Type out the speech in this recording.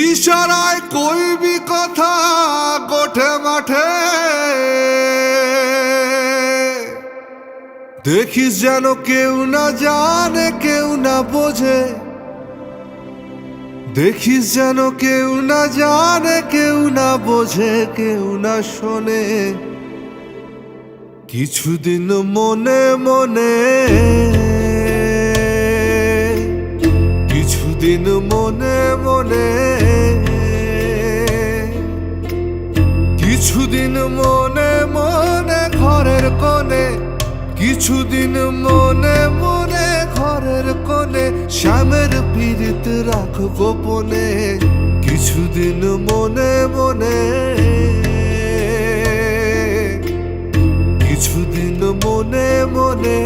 ইশারায় কইবি কথা গোঠে মাঠে, দেখিস যেন কেউ না জানে কেউ না বোঝে, দেখিস যেন কেউ না জানে কেউ না বোঝে কেউ না শোনে। কিছুদিন মনে মনে, কিছুদিন মনে মনে, কিছুদিন মনে মনে ঘরের কোণে, কিছুদিন মনে মনে ঘরের কোণে শ্যামের পীড়িত রাখ গোপনে। কিছুদিন মনে মনে, কিছুদিন মনে মনে।